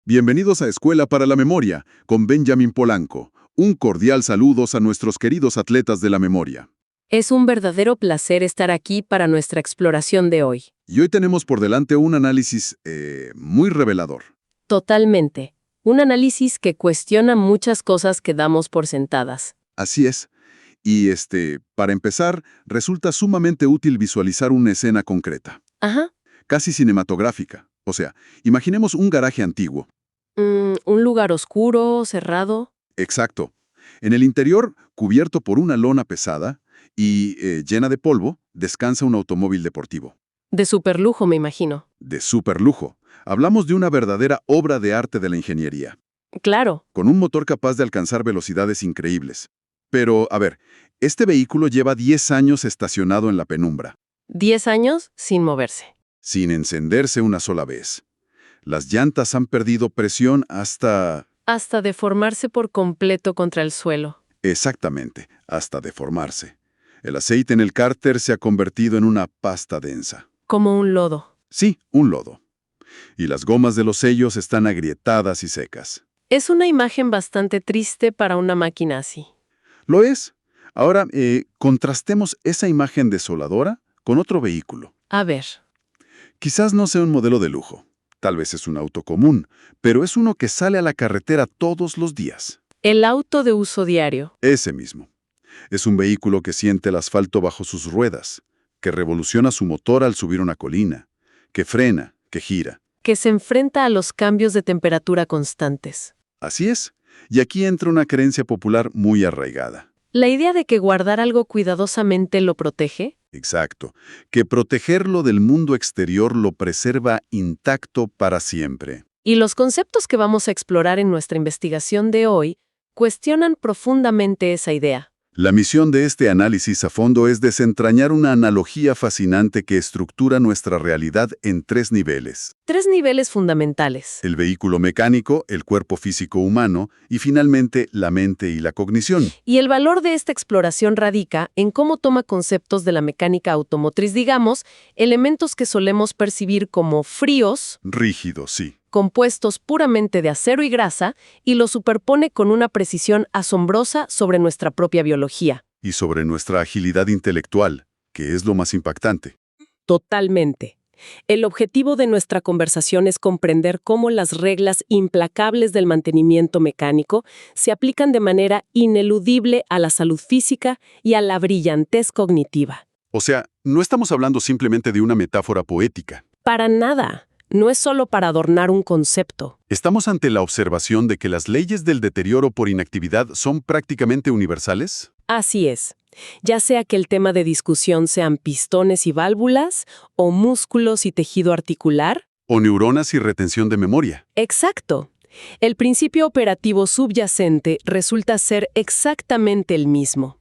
Bienvenidos a Escuela para la Memoria, con Benjamin Polanco. Un cordial saludos a nuestros queridos atletas de la memoria. Es un verdadero placer estar aquí para nuestra exploración de hoy. Y hoy tenemos por delante un análisis muy revelador. Totalmente. Un análisis que cuestiona muchas cosas que damos por sentadas. Así es. Y para empezar, resulta sumamente útil visualizar una escena concreta, Ajá. casi cinematográfica. O sea, imaginemos un garaje antiguo. Un lugar oscuro, cerrado. Exacto. En el interior, cubierto por una lona pesada y llena de polvo, descansa un automóvil deportivo. De superlujo, me imagino. De superlujo. Hablamos de una verdadera obra de arte de la ingeniería, Claro. con un motor capaz de alcanzar velocidades increíbles. Pero, a ver, este vehículo lleva 10 años estacionado en la penumbra, 10 años sin moverse. sin encenderse una sola vez. Las llantas han perdido presión hasta... Hasta deformarse por completo contra el suelo. Exactamente, hasta deformarse. El aceite en el cárter se ha convertido en una pasta densa. Como un lodo. Sí, un lodo. Y las gomas de los sellos están agrietadas y secas. Es una imagen bastante triste para una máquina así. Lo es. Ahora, contrastemos esa imagen desoladora con otro vehículo. A ver. Quizás no sea un modelo de lujo. Tal vez es un auto común, pero es uno que sale a la carretera todos los días. El auto de uso diario. Ese mismo. Es un vehículo que siente el asfalto bajo sus ruedas, que revoluciona su motor al subir una colina, que frena, que gira. Que se enfrenta a los cambios de temperatura constantes. Así es. Y aquí entra una creencia popular muy arraigada. La idea de que guardar algo cuidadosamente lo protege. Exacto. Que protegerlo del mundo exterior lo preserva intacto para siempre. Y los conceptos que vamos a explorar en nuestra investigación de hoy cuestionan profundamente esa idea. La misión de este análisis a fondo es desentrañar una analogía fascinante que estructura nuestra realidad en 3 niveles. 3 niveles fundamentales. El vehículo mecánico, el cuerpo físico humano y finalmente la mente y la cognición. Y el valor de esta exploración radica en cómo toma conceptos de la mecánica automotriz, digamos, elementos que solemos percibir como fríos, Rígido, sí. compuestos puramente de acero y grasa, y lo superpone con una precisión asombrosa sobre nuestra propia biología. Y sobre nuestra agilidad intelectual, que es lo más impactante. Totalmente. El objetivo de nuestra conversación es comprender cómo las reglas implacables del mantenimiento mecánico se aplican de manera ineludible a la salud física y a la brillantez cognitiva. O sea, no estamos hablando simplemente de una metáfora poética. Para nada. No es solo para adornar un concepto. ¿Estamos ante la observación de que las leyes del deterioro por inactividad son prácticamente universales? Así es. Ya sea que el tema de discusión sean pistones y válvulas, o músculos y tejido articular. ¿O neuronas y retención de memoria? Exacto. El principio operativo subyacente resulta ser exactamente el mismo.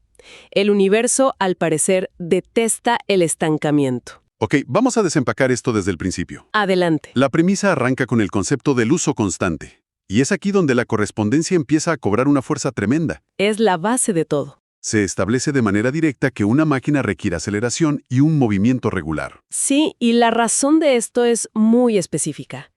El universo, al parecer, detesta el estancamiento. Ok, vamos a desempacar esto desde el principio. Adelante. La premisa arranca con el concepto del uso constante. Y es aquí donde la correspondencia empieza a cobrar una fuerza tremenda. Es la base de todo. Se establece de manera directa que una máquina requiere aceleración y un movimiento regular. Sí, y la razón de esto es muy específica.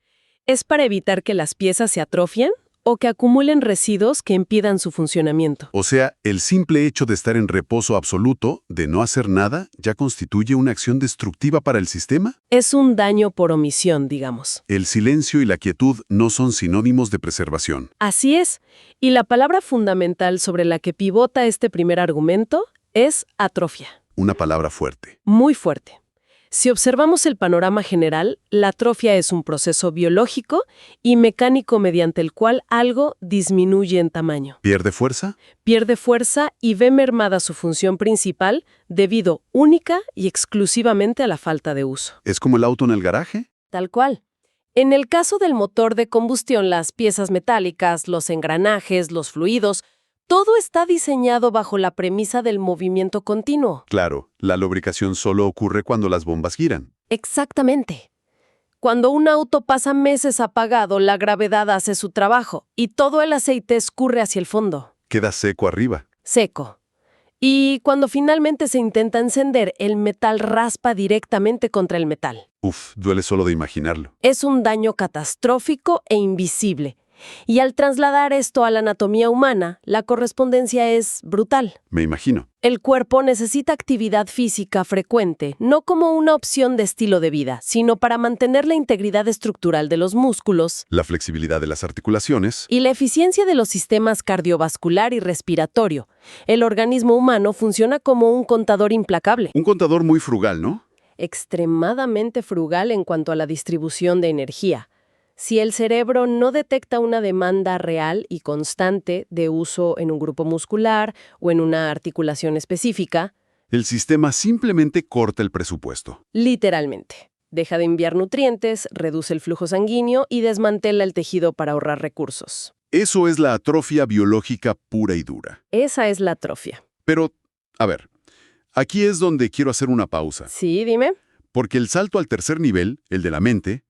¿Es para evitar que las piezas se atrofien o que acumulen residuos que impidan su funcionamiento? O sea, el simple hecho de estar en reposo absoluto, de no hacer nada, ya constituye una acción destructiva para el sistema. Es un daño por omisión, digamos. El silencio y la quietud no son sinónimos de preservación. Así es. Y la palabra fundamental sobre la que pivota este primer argumento es atrofia. Una palabra fuerte. Muy fuerte. Si observamos el panorama general, la atrofia es un proceso biológico y mecánico mediante el cual algo disminuye en tamaño. ¿Pierde fuerza? Pierde fuerza y ve mermada su función principal debido única y exclusivamente a la falta de uso. ¿Es como el auto en el garaje? Tal cual. En el caso del motor de combustión, las piezas metálicas, los engranajes, los fluidos, todo está diseñado bajo la premisa del movimiento continuo. Claro, la lubricación solo ocurre cuando las bombas giran. Exactamente. Cuando un auto pasa meses apagado, la gravedad hace su trabajo y todo el aceite escurre hacia el fondo. Queda seco arriba. Seco. Y cuando finalmente se intenta encender, el metal raspa directamente contra el metal. Uf, duele solo de imaginarlo. Es un daño catastrófico e invisible. Y al trasladar esto a la anatomía humana, la correspondencia es brutal. Me imagino. El cuerpo necesita actividad física frecuente, no como una opción de estilo de vida, sino para mantener la integridad estructural de los músculos La flexibilidad de las articulaciones. y la eficiencia de los sistemas cardiovascular y respiratorio. El organismo humano funciona como un contador implacable, Un contador muy frugal, ¿no? extremadamente frugal en cuanto a la distribución de energía. Si el cerebro no detecta una demanda real y constante de uso en un grupo muscular o en una articulación específica, El sistema simplemente corta el presupuesto. literalmente, deja de enviar nutrientes, reduce el flujo sanguíneo y desmantela el tejido para ahorrar recursos. Eso es la atrofia biológica pura y dura. Esa es la atrofia. Pero, a ver, aquí es donde quiero hacer una pausa. Sí, dime. Porque el salto al tercer nivel, el de la mente,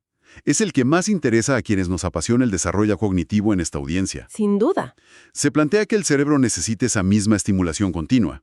es el que más interesa a quienes nos apasiona el desarrollo cognitivo en esta audiencia. Sin duda. Se plantea que el cerebro necesita esa misma estimulación continua.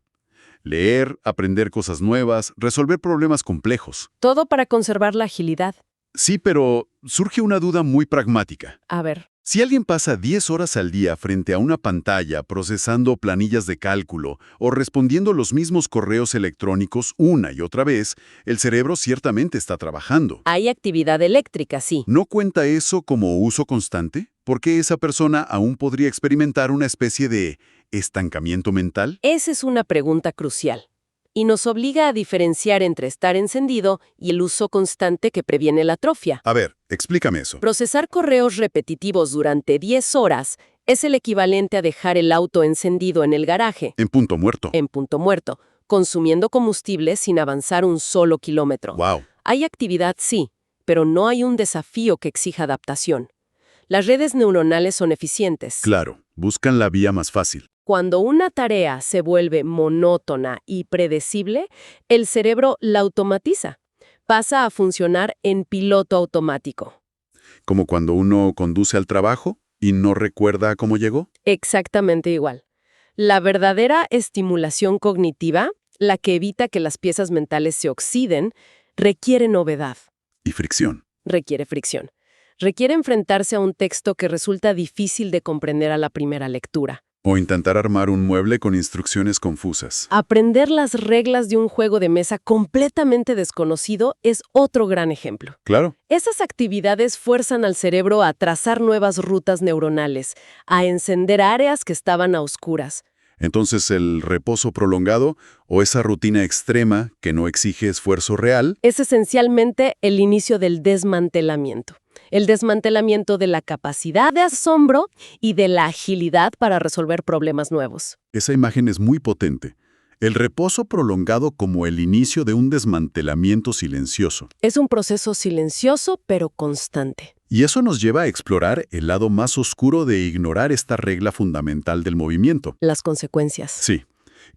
Leer, aprender cosas nuevas, resolver problemas complejos. Todo para conservar la agilidad. Sí, pero surge una duda muy pragmática. A ver, Si alguien pasa 10 horas al día frente a una pantalla procesando planillas de cálculo o respondiendo los mismos correos electrónicos una y otra vez, el cerebro ciertamente está trabajando. hay actividad eléctrica, sí. ¿No cuenta eso como uso constante? ¿Por qué esa persona aún podría experimentar una especie de estancamiento mental? Esa es una pregunta crucial. Y nos obliga a diferenciar entre estar encendido y el uso constante que previene la atrofia. A ver, explícame eso. Procesar correos repetitivos durante 10 horas es el equivalente a dejar el auto encendido en el garaje, En punto muerto. en punto muerto, consumiendo combustible sin avanzar un solo kilómetro. Wow. Hay actividad, sí, pero no hay un desafío que exija adaptación. Las redes neuronales son eficientes. Claro, buscan la vía más fácil. Cuando una tarea se vuelve monótona y predecible, el cerebro la automatiza. Pasa a funcionar en piloto automático. Como cuando uno conduce al trabajo y no recuerda cómo llegó. Exactamente igual. La verdadera estimulación cognitiva, la que evita que las piezas mentales se oxiden, requiere novedad, Y fricción. requiere fricción. Requiere enfrentarse a un texto que resulta difícil de comprender a la primera lectura. O intentar armar un mueble con instrucciones confusas. Aprender las reglas de un juego de mesa completamente desconocido es otro gran ejemplo. Claro. Esas actividades fuerzan al cerebro a trazar nuevas rutas neuronales, a encender áreas que estaban a oscuras. Entonces el reposo prolongado o esa rutina extrema que no exige esfuerzo real Es esencialmente el inicio del desmantelamiento. El desmantelamiento de la capacidad de asombro y de la agilidad para resolver problemas nuevos. Esa imagen es muy potente. El reposo prolongado como el inicio de un desmantelamiento silencioso. Es un proceso silencioso pero constante. Y eso nos lleva a explorar el lado más oscuro de ignorar esta regla fundamental del movimiento. Las consecuencias. Sí.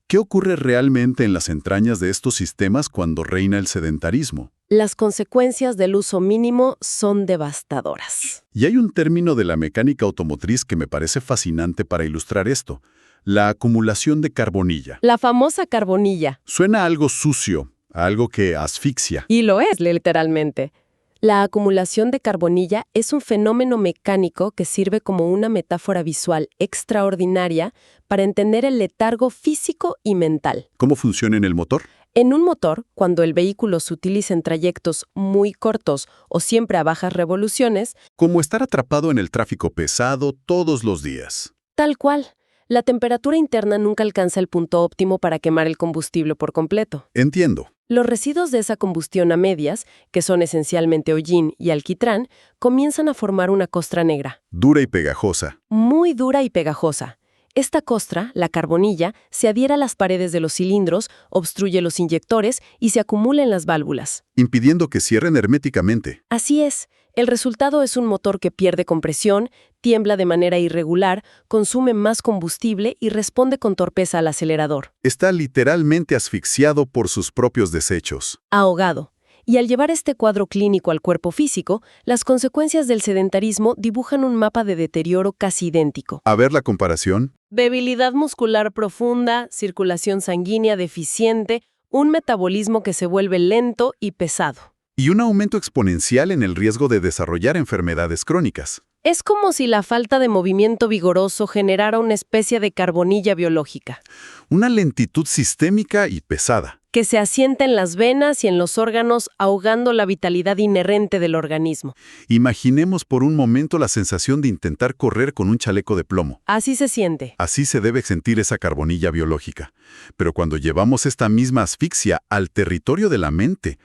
¿Qué ocurre realmente en las entrañas de estos sistemas cuando reina el sedentarismo? Las consecuencias del uso mínimo son devastadoras. Y hay un término de la mecánica automotriz que me parece fascinante para ilustrar esto. La acumulación de carbonilla. La famosa carbonilla. Suena a algo sucio, a algo que asfixia. Y lo es, literalmente. La acumulación de carbonilla es un fenómeno mecánico que sirve como una metáfora visual extraordinaria para entender el letargo físico y mental. ¿Cómo funciona en el motor? En un motor, cuando el vehículo se utiliza en trayectos muy cortos o siempre a bajas revoluciones, Como estar atrapado en el tráfico pesado todos los días. tal cual, la temperatura interna nunca alcanza el punto óptimo para quemar el combustible por completo. Entiendo. Los residuos de esa combustión a medias, que son esencialmente hollín y alquitrán, comienzan a formar una costra negra, Dura y pegajosa. muy dura y pegajosa. Esta costra, la carbonilla, se adhiere a las paredes de los cilindros, obstruye los inyectores y se acumula en las válvulas. Impidiendo que cierren herméticamente. Así es, el resultado es un motor que pierde compresión, tiembla de manera irregular, consume más combustible y responde con torpeza al acelerador. Está literalmente asfixiado por sus propios desechos. Ahogado. Y al llevar este cuadro clínico al cuerpo físico, las consecuencias del sedentarismo dibujan un mapa de deterioro casi idéntico. A ver la comparación. Debilidad muscular profunda, circulación sanguínea deficiente, un metabolismo que se vuelve lento y pesado. Y un aumento exponencial en el riesgo de desarrollar enfermedades crónicas. Es como si la falta de movimiento vigoroso generara una especie de carbonilla biológica, Una lentitud sistémica y pesada. que se asienta en las venas y en los órganos, ahogando la vitalidad inherente del organismo. Imaginemos por un momento la sensación de intentar correr con un chaleco de plomo. Así se siente. Así se debe sentir esa carbonilla biológica. Pero cuando llevamos esta misma asfixia al territorio de la mente,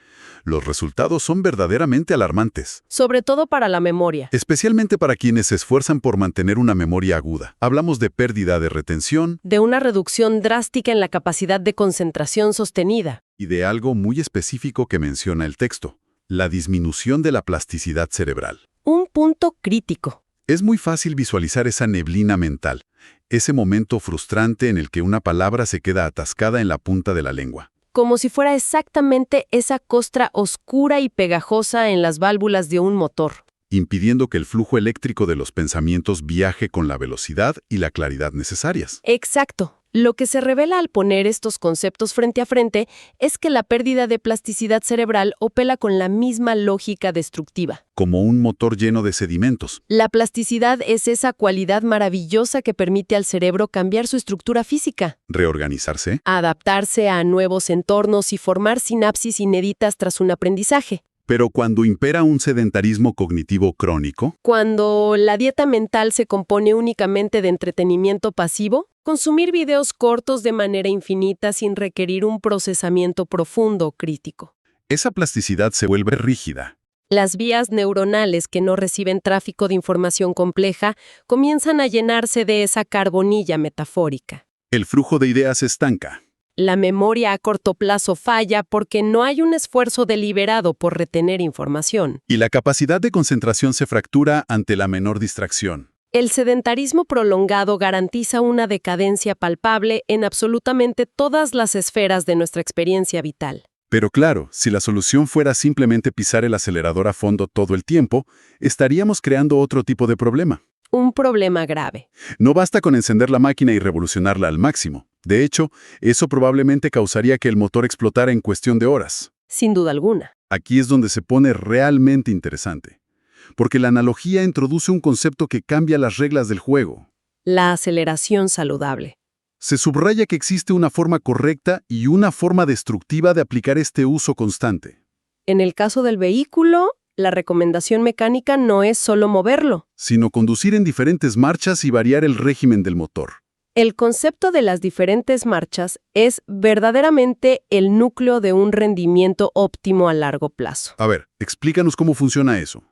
los resultados son verdaderamente alarmantes. Sobre todo para la memoria. Especialmente para quienes se esfuerzan por mantener una memoria aguda. Hablamos de pérdida de retención De una reducción drástica en la capacidad de concentración sostenida. y de algo muy específico que menciona el texto, la disminución de la plasticidad cerebral. Un punto crítico. Es muy fácil visualizar esa neblina mental, ese momento frustrante en el que una palabra se queda atascada en la punta de la lengua. Como si fuera exactamente esa costra oscura y pegajosa en las válvulas de un motor. Impidiendo que el flujo eléctrico de los pensamientos viaje con la velocidad y la claridad necesarias. Exacto. Lo que se revela al poner estos conceptos frente a frente es que la pérdida de plasticidad cerebral opera con la misma lógica destructiva. Como un motor lleno de sedimentos. La plasticidad es esa cualidad maravillosa que permite al cerebro cambiar su estructura física, Reorganizarse. adaptarse a nuevos entornos y formar sinapsis inéditas tras un aprendizaje. Pero cuando impera un sedentarismo cognitivo crónico, Cuando la dieta mental se compone únicamente de entretenimiento pasivo, consumir videos cortos de manera infinita sin requerir un procesamiento profundo o crítico. esa plasticidad se vuelve rígida. Las vías neuronales que no reciben tráfico de información compleja comienzan a llenarse de esa carbonilla metafórica. El flujo de ideas se estanca. La memoria a corto plazo falla porque no hay un esfuerzo deliberado por retener información. Y la capacidad de concentración se fractura ante la menor distracción. El sedentarismo prolongado garantiza una decadencia palpable en absolutamente todas las esferas de nuestra experiencia vital. Pero claro, si la solución fuera simplemente pisar el acelerador a fondo todo el tiempo, estaríamos creando otro tipo de problema. Un problema grave. No basta con encender la máquina y revolucionarla al máximo. De hecho, eso probablemente causaría que el motor explotara en cuestión de horas. Sin duda alguna. Aquí es donde se pone realmente interesante. Porque la analogía introduce un concepto que cambia las reglas del juego. La aceleración saludable. Se subraya que existe una forma correcta y una forma destructiva de aplicar este uso constante. En el caso del vehículo, la recomendación mecánica no es solo moverlo. Sino conducir en diferentes marchas y variar el régimen del motor. El concepto de las diferentes marchas es verdaderamente el núcleo de un rendimiento óptimo a largo plazo. A ver, explícanos cómo funciona eso.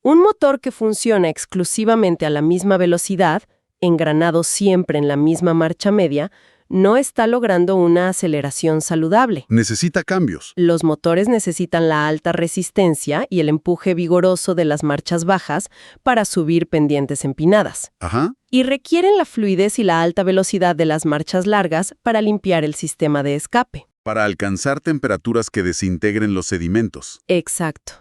Un motor que funciona exclusivamente a la misma velocidad, engranado siempre en la misma marcha media, no está logrando una aceleración saludable. Necesita cambios. Los motores necesitan la alta resistencia y el empuje vigoroso de las marchas bajas para subir pendientes empinadas. Ajá. Y requieren la fluidez y la alta velocidad de las marchas largas para limpiar el sistema de escape. Para alcanzar temperaturas que desintegren los sedimentos. Exacto.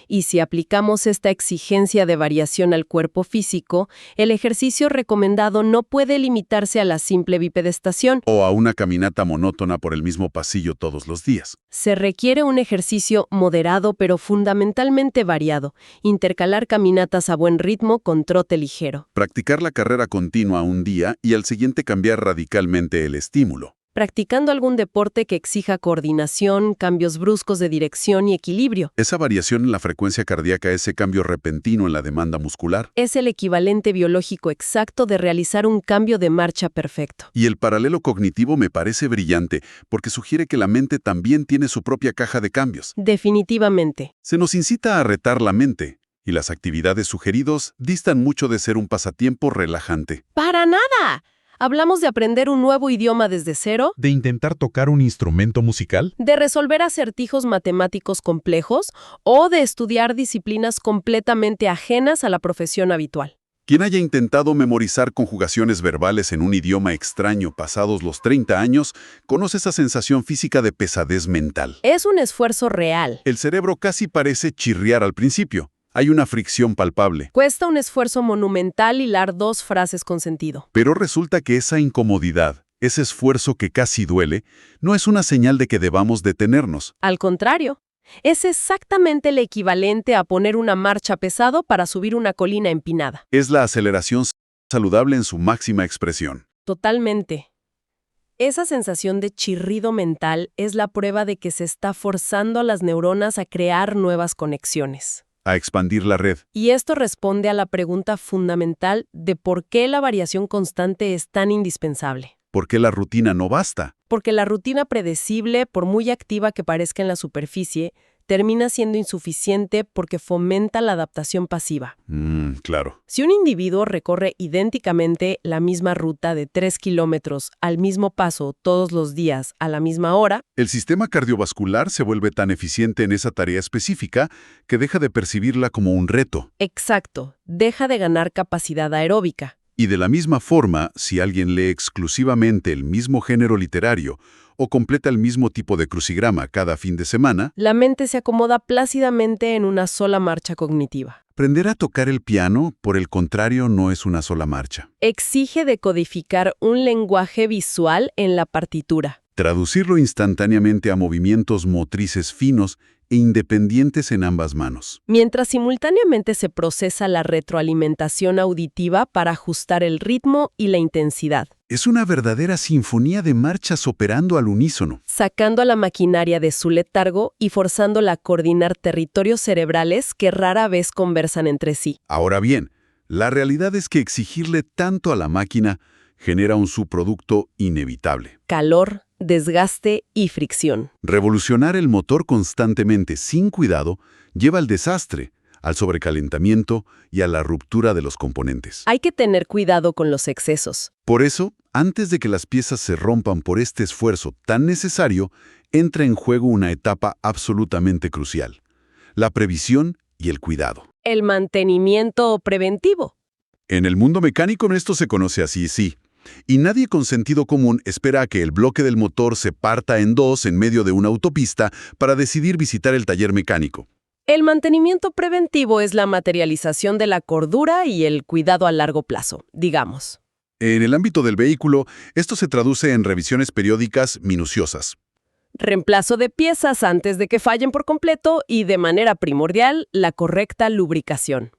Y si aplicamos esta exigencia de variación al cuerpo físico, el ejercicio recomendado no puede limitarse a la simple bipedestación. O a una caminata monótona por el mismo pasillo todos los días. Se requiere un ejercicio moderado pero fundamentalmente variado, intercalar caminatas a buen ritmo con trote ligero. Practicar la carrera continua un día y al siguiente cambiar radicalmente el estímulo. Practicando algún deporte que exija coordinación, cambios bruscos de dirección y equilibrio. Esa variación en la frecuencia cardíaca, ese cambio repentino en la demanda muscular. Es el equivalente biológico exacto de realizar un cambio de marcha perfecto. Y el paralelo cognitivo me parece brillante, porque sugiere que la mente también tiene su propia caja de cambios. Definitivamente. Se nos incita a retar la mente, y las actividades sugeridos distan mucho de ser un pasatiempo relajante. ¡Para nada! ¿Hablamos de aprender un nuevo idioma desde cero? ¿De intentar tocar un instrumento musical? ¿De resolver acertijos matemáticos complejos? ¿O de estudiar disciplinas completamente ajenas a la profesión habitual? Quien haya intentado memorizar conjugaciones verbales en un idioma extraño pasados los 30 años, conoce esa sensación física de pesadez mental. Es un esfuerzo real. El cerebro casi parece chirriar al principio. Hay una fricción palpable. Cuesta un esfuerzo monumental hilar dos frases con sentido. Pero resulta que esa incomodidad, ese esfuerzo que casi duele, no es una señal de que debamos detenernos. Al contrario, es exactamente el equivalente a poner una marcha pesado para subir una colina empinada. Es la aceleración saludable en su máxima expresión. Totalmente. Esa sensación de chirrido mental es la prueba de que se está forzando a las neuronas a crear nuevas conexiones. A expandir la red. Y esto responde a la pregunta fundamental de por qué la variación constante es tan indispensable. ¿Por qué la rutina no basta? Porque la rutina predecible, por muy activa que parezca en la superficie, termina siendo insuficiente porque fomenta la adaptación pasiva. Claro. Si un individuo recorre idénticamente la misma ruta de 3 kilómetros al mismo paso todos los días a la misma hora, El sistema cardiovascular se vuelve tan eficiente en esa tarea específica que deja de percibirla como un reto. exacto, deja de ganar capacidad aeróbica. Y de la misma forma, si alguien lee exclusivamente el mismo género literario o completa el mismo tipo de crucigrama cada fin de semana, La mente se acomoda plácidamente en una sola marcha cognitiva. aprender a tocar el piano, por el contrario, no es una sola marcha. Exige decodificar un lenguaje visual en la partitura. Traducirlo instantáneamente a movimientos motrices finos e independientes en ambas manos. Mientras simultáneamente se procesa la retroalimentación auditiva para ajustar el ritmo y la intensidad, Es una verdadera sinfonía de marchas operando al unísono. sacando a la maquinaria de su letargo y forzándola a coordinar territorios cerebrales que rara vez conversan entre sí. Ahora bien, la realidad es que exigirle tanto a la máquina genera un subproducto inevitable. Calor, desgaste y fricción. Revolucionar el motor constantemente sin cuidado lleva al desastre, al sobrecalentamiento y a la ruptura de los componentes. Hay que tener cuidado con los excesos. Por eso, antes de que las piezas se rompan por este esfuerzo tan necesario, entra en juego una etapa absolutamente crucial: la previsión y el cuidado. El mantenimiento preventivo. En el mundo mecánico esto se conoce así, sí. Y nadie con sentido común espera a que el bloque del motor se parta en dos en medio de una autopista para decidir visitar el taller mecánico. El mantenimiento preventivo es la materialización de la cordura y el cuidado a largo plazo, digamos. En el ámbito del vehículo, esto se traduce en revisiones periódicas minuciosas. Reemplazo de piezas antes de que fallen por completo y, de manera primordial, la correcta lubricación.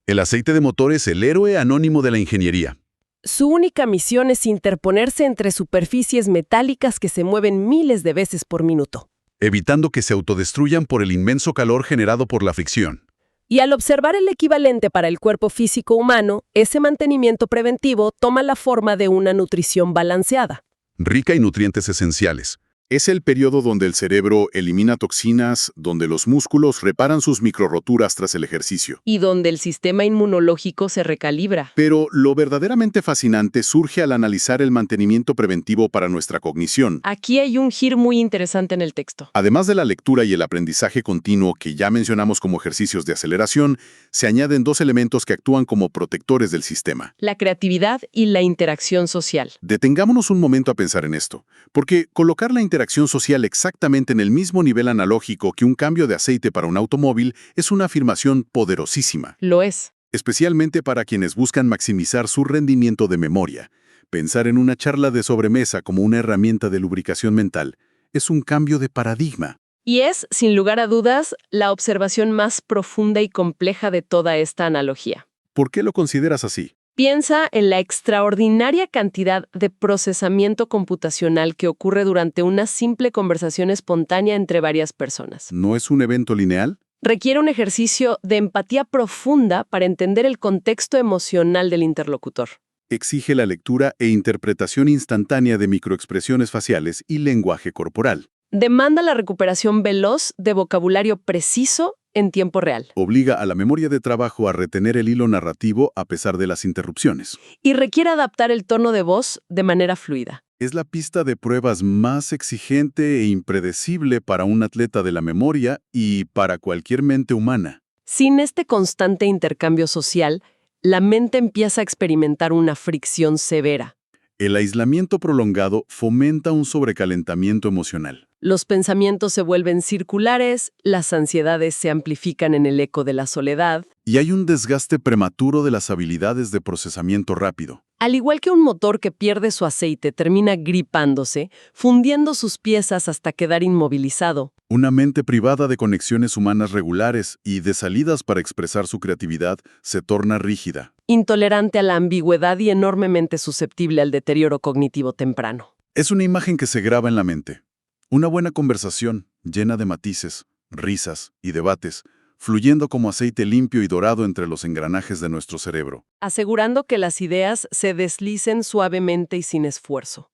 El aceite de motor es el héroe anónimo de la ingeniería. Su única misión es interponerse entre superficies metálicas que se mueven miles de veces por minuto. Evitando que se autodestruyan por el inmenso calor generado por la fricción. Y al observar el equivalente para el cuerpo físico humano, ese mantenimiento preventivo toma la forma de una nutrición balanceada. Rica en nutrientes esenciales. Es el periodo donde el cerebro elimina toxinas, donde los músculos reparan sus microroturas tras el ejercicio. Y donde el sistema inmunológico se recalibra. Pero lo verdaderamente fascinante surge al analizar el mantenimiento preventivo para nuestra cognición. Aquí hay un giro muy interesante en el texto. Además de la lectura y el aprendizaje continuo que ya mencionamos como ejercicios de aceleración, se añaden dos elementos que actúan como protectores del sistema. La creatividad y la interacción social. Detengámonos un momento a pensar en esto, porque colocar la interacción social exactamente en el mismo nivel analógico que un cambio de aceite para un automóvil es una afirmación poderosísima, Lo es. especialmente para quienes buscan maximizar su rendimiento de memoria. Pensar en una charla de sobremesa como una herramienta de lubricación mental es un cambio de paradigma. Y es, sin lugar a dudas, la observación más profunda y compleja de toda esta analogía. ¿Por qué lo consideras así? Piensa en la extraordinaria cantidad de procesamiento computacional que ocurre durante una simple conversación espontánea entre varias personas. ¿No es un evento lineal? Requiere un ejercicio de empatía profunda para entender el contexto emocional del interlocutor. Exige la lectura e interpretación instantánea de microexpresiones faciales y lenguaje corporal. Demanda la recuperación veloz de vocabulario preciso en tiempo real. Obliga a la memoria de trabajo a retener el hilo narrativo a pesar de las interrupciones. Y requiere adaptar el tono de voz de manera fluida. Es la pista de pruebas más exigente e impredecible para un atleta de la memoria y para cualquier mente humana. Sin este constante intercambio social, la mente empieza a experimentar una fricción severa. El aislamiento prolongado fomenta un sobrecalentamiento emocional. Los pensamientos se vuelven circulares, las ansiedades se amplifican en el eco de la soledad. Y hay un desgaste prematuro de las habilidades de procesamiento rápido. Al igual que un motor que pierde su aceite termina gripándose, fundiendo sus piezas hasta quedar inmovilizado. Una mente privada de conexiones humanas regulares y de salidas para expresar su creatividad se torna rígida. Intolerante a la ambigüedad y enormemente susceptible al deterioro cognitivo temprano. Es una imagen que se graba en la mente. Una buena conversación, llena de matices, risas y debates, fluyendo como aceite limpio y dorado entre los engranajes de nuestro cerebro. Asegurando que las ideas se deslicen suavemente y sin esfuerzo.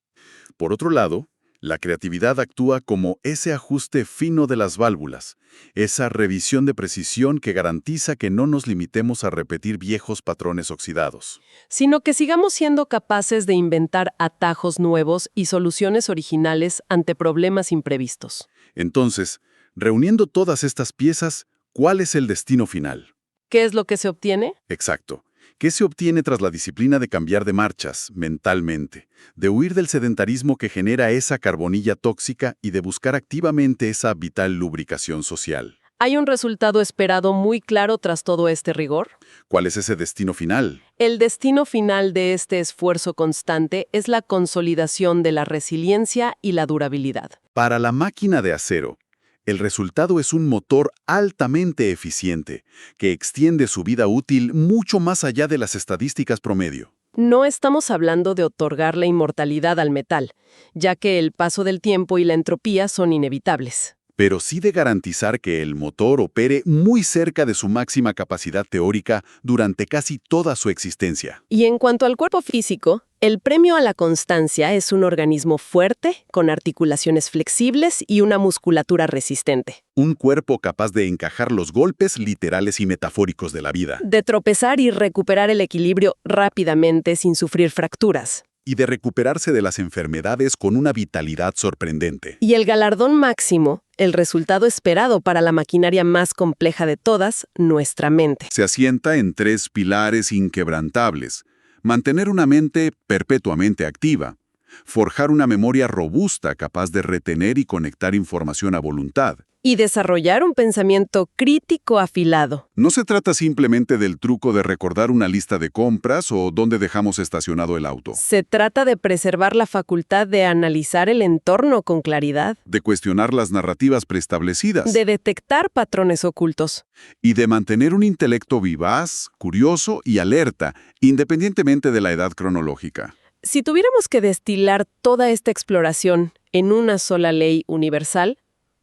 Por otro lado, la creatividad actúa como ese ajuste fino de las válvulas, esa revisión de precisión que garantiza que no nos limitemos a repetir viejos patrones oxidados. Sino que sigamos siendo capaces de inventar atajos nuevos y soluciones originales ante problemas imprevistos. Entonces, reuniendo todas estas piezas, ¿cuál es el destino final? ¿Qué es lo que se obtiene? Exacto. ¿Qué se obtiene tras la disciplina de cambiar de marchas, mentalmente, de huir del sedentarismo que genera esa carbonilla tóxica y de buscar activamente esa vital lubricación social? ¿Hay un resultado esperado muy claro tras todo este rigor? ¿Cuál es ese destino final? El destino final de este esfuerzo constante es la consolidación de la resiliencia y la durabilidad. Para la máquina de acero, el resultado es un motor altamente eficiente, que extiende su vida útil mucho más allá de las estadísticas promedio. No estamos hablando de otorgar la inmortalidad al metal, ya que el paso del tiempo y la entropía son inevitables. Pero sí de garantizar que el motor opere muy cerca de su máxima capacidad teórica durante casi toda su existencia. Y en cuanto al cuerpo físico, el premio a la constancia es un organismo fuerte, con articulaciones flexibles y una musculatura resistente. Un cuerpo capaz de encajar los golpes literales y metafóricos de la vida. De tropezar y recuperar el equilibrio rápidamente sin sufrir fracturas. Y de recuperarse de las enfermedades con una vitalidad sorprendente. Y el galardón máximo, el resultado esperado para la maquinaria más compleja de todas, nuestra mente. Se asienta en 3 pilares inquebrantables. Mantener una mente perpetuamente activa. Forjar una memoria robusta capaz de retener y conectar información a voluntad. Y desarrollar un pensamiento crítico afilado. No se trata simplemente del truco de recordar una lista de compras o dónde dejamos estacionado el auto. Se trata de preservar la facultad de analizar el entorno con claridad. De cuestionar las narrativas preestablecidas. De detectar patrones ocultos. Y de mantener un intelecto vivaz, curioso y alerta, independientemente de la edad cronológica. Si tuviéramos que destilar toda esta exploración en una sola ley universal,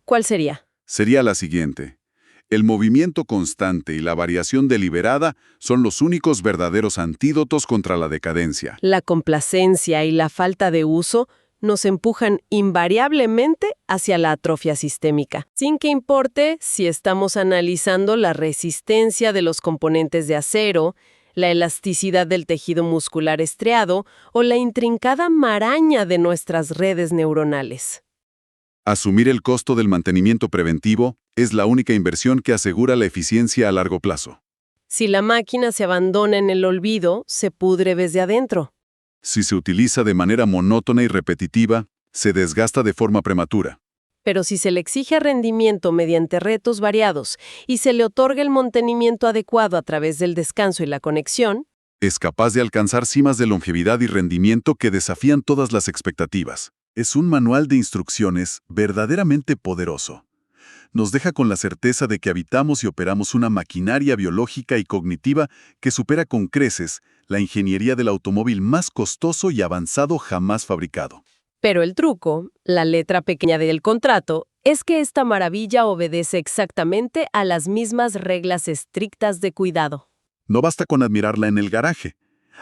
¿cuál sería? Sería la siguiente. El movimiento constante y la variación deliberada son los únicos verdaderos antídotos contra la decadencia. La complacencia y la falta de uso nos empujan invariablemente hacia la atrofia sistémica, sin que importe si estamos analizando la resistencia de los componentes de acero, la elasticidad del tejido muscular estriado o la intrincada maraña de nuestras redes neuronales. Asumir el costo del mantenimiento preventivo es la única inversión que asegura la eficiencia a largo plazo. Si la máquina se abandona en el olvido, se pudre desde adentro. Si se utiliza de manera monótona y repetitiva, se desgasta de forma prematura. Pero si se le exige rendimiento mediante retos variados y se le otorga el mantenimiento adecuado a través del descanso y la conexión, es capaz de alcanzar cimas de longevidad y rendimiento que desafían todas las expectativas. Es un manual de instrucciones verdaderamente poderoso. Nos deja con la certeza de que habitamos y operamos una maquinaria biológica y cognitiva que supera con creces la ingeniería del automóvil más costoso y avanzado jamás fabricado. Pero el truco, la letra pequeña del contrato, es que esta maravilla obedece exactamente a las mismas reglas estrictas de cuidado. No basta con admirarla en el garaje.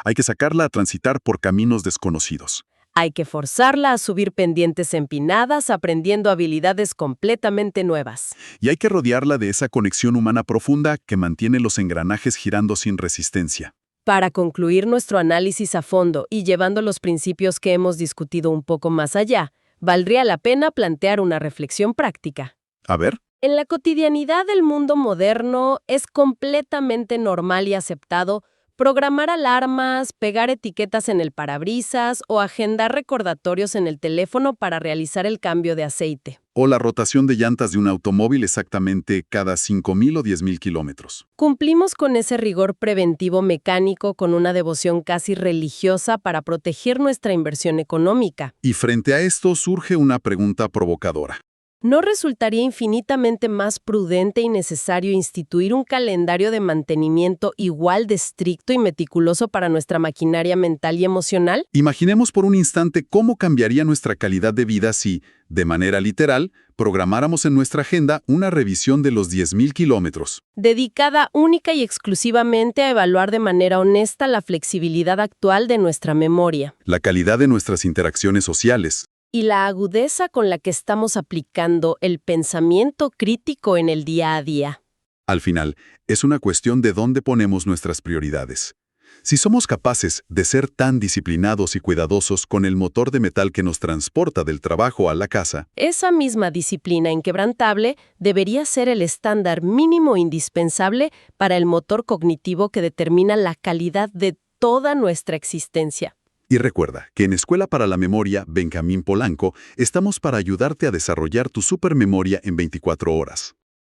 Hay que sacarla a transitar por caminos desconocidos. Hay que forzarla a subir pendientes empinadas aprendiendo habilidades completamente nuevas. Y hay que rodearla de esa conexión humana profunda que mantiene los engranajes girando sin resistencia. Para concluir nuestro análisis a fondo y llevando los principios que hemos discutido un poco más allá, valdría la pena plantear una reflexión práctica. A ver. En la cotidianidad del mundo moderno es completamente normal y aceptado Programar alarmas, pegar etiquetas en el parabrisas o agendar recordatorios en el teléfono para realizar el cambio de aceite. O la rotación de llantas de un automóvil exactamente cada 5.000 o 10.000 kilómetros. Cumplimos con ese rigor preventivo mecánico con una devoción casi religiosa para proteger nuestra inversión económica. Y frente a esto surge una pregunta provocadora. ¿No resultaría infinitamente más prudente y necesario instituir un calendario de mantenimiento igual de estricto y meticuloso para nuestra maquinaria mental y emocional? Imaginemos por un instante cómo cambiaría nuestra calidad de vida si, de manera literal, programáramos en nuestra agenda una revisión de los 10.000 kilómetros. Dedicada única y exclusivamente a evaluar de manera honesta la flexibilidad actual de nuestra memoria La calidad de nuestras interacciones sociales. y la agudeza con la que estamos aplicando el pensamiento crítico en el día a día. Al final, es una cuestión de dónde ponemos nuestras prioridades. Si somos capaces de ser tan disciplinados y cuidadosos con el motor de metal que nos transporta del trabajo a la casa, Esa misma disciplina inquebrantable debería ser el estándar mínimo indispensable para el motor cognitivo que determina la calidad de toda nuestra existencia. y recuerda que en Escuela para la Memoria Benjamín Polanco estamos para ayudarte a desarrollar tu supermemoria en 24 horas.